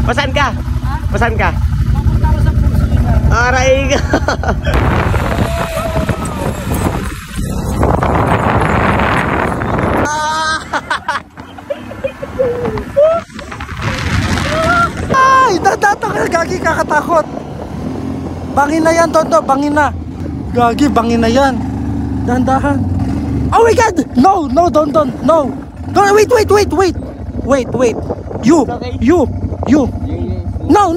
Pasan ka? Pasan ka? Papunta ko sa puso niya. Aray ka. Ay, dadato ka, gagi, kakatakot. Bangin na yan, Toto, bangin na. Gagi, bangin na yan. Dandahan. Oh my God! No, no, don't, no. No, wait. You. No.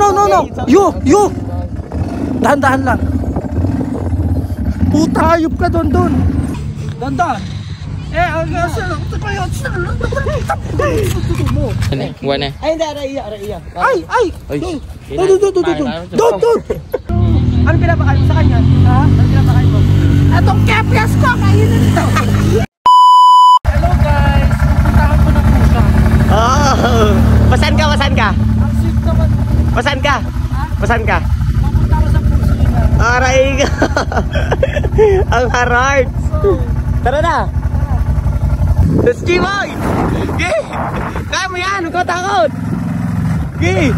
You. Dahan-dahan lang. Puta, hayop ka doon. Dahan-dahan. Buwan na. Ay, hindi, araiya. Ay. Don't. Ano pinapakain mo sa kanya? Ha? Ano pinapakain mo? Itong kepyas ko, kainin ito. Hello guys, pupuntahan ko na po siya. Oh, pasan ka? Ang sweet naman. Pasan ka? Pasan ka? Pupunta ko sa puso niya. Aray ka. Ang harart. Tara na. Let's go, boy. Gi. Kaya mo yan, huwag ka takot. Gi.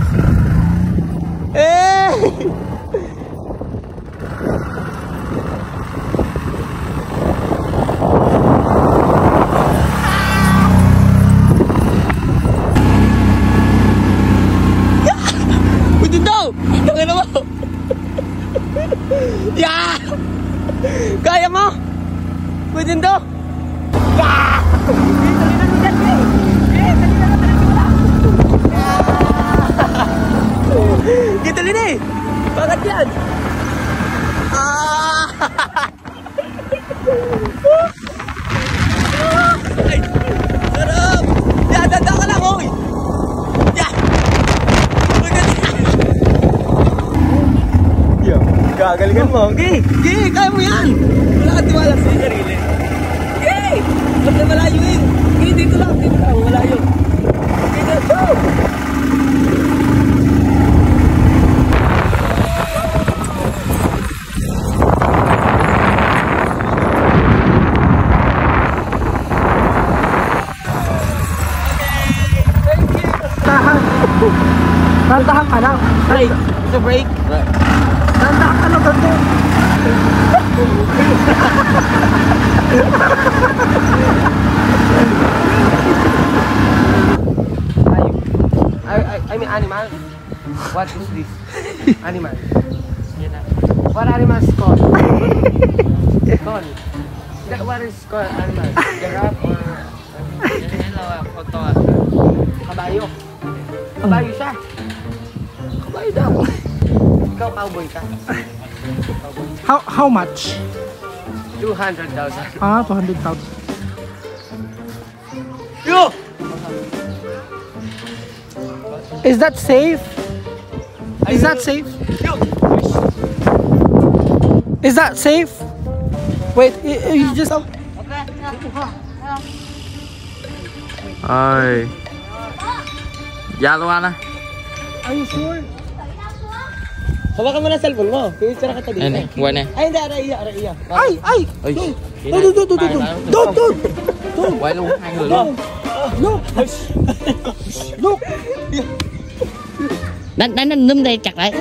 Ya! Kaya mo? Pwede to? Ya! Gitu ini. Bakit yan? Ay, sarap! Ya, dada ka lang, hoy! Ya! Gagalingan mo. Gi, kaya mo yan. Wala ka tiwala sa sarili. Gi! Huwag na malayo yun. Gi, dito lang. Malayo. Dito. Go! Tantahan ka lang. Break. It's a break. Tantahan ka lang doon. I mean animal. What is this? Animal. What animal is called? What is called animal? Giraffe or kabayo? Kabayo siya. Kabayo daw. Ikaw cowboy ka. How much? 200,000. 200,000. Yo! Is that safe? Is that safe? Yo! Is that safe? Wait, you just... Ay. Yalo na. Are you sure? Hawakan mo na cellphone mo. Picture ka dito. Ay, buwan na. Ay, hindi, araiya. Ay! Don't! Wala mo ang gulo. Look! Đánh núm đây chặt lại.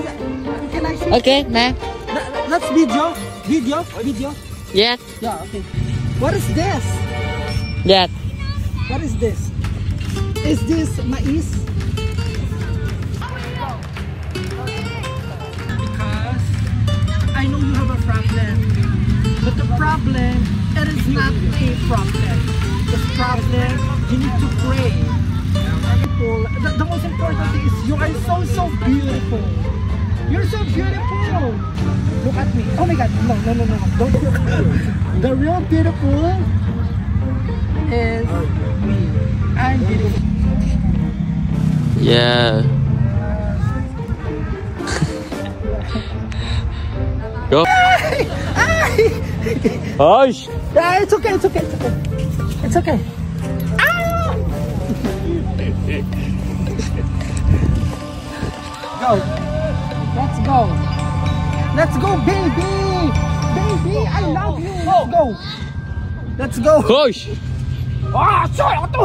Can I see? Ok, nè. Let's video. Yes. Yeah, okay. What is this? Yes. What is this? Is this mais? Because I know you have a problem. But the problem, it is not a problem. The problem, you need to pray. The most important thing is you are so beautiful. You're so beautiful. Look at me. Oh my God. No. Don't look at me. The real beautiful is me. I'm beautiful. Yeah. Go. Hush. Yeah, it's okay. It's okay. Go. Let's go, baby. Baby, I love you. Let's go. Hush. 아, 어쩌.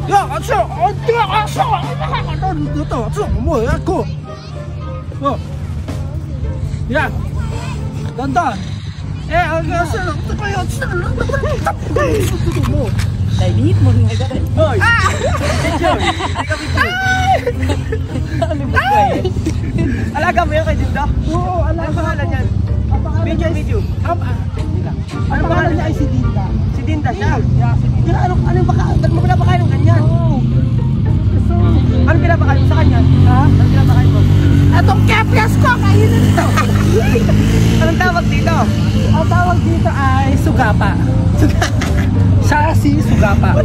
Ya, aso, dia aso. Ano dito? Aso, mo ako. Oh. Ya. Dandan. Aso, ito kayo. Mo. Dahil mo nga gano'n. Hoy! Enjoy! Ano ba kayo? Alaga mo yan kay Jinda? Oo, Ano pangalan yan? Video. Ang pangalan niya ay si Dinda. Si Dinda siya? Yeah, si Dinda. Pero ano ba't mo pinapakain ng ganyan? Oh. So, Ano pinapakain mo sa kanya? ha? Ano pinapakain mo? Etong kepyas ko, kainin ito. Anong tawag dito? Ang tawag dito ay sugapa. Siya si sugapa.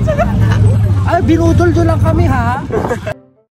Ay, binudol lang kami ha.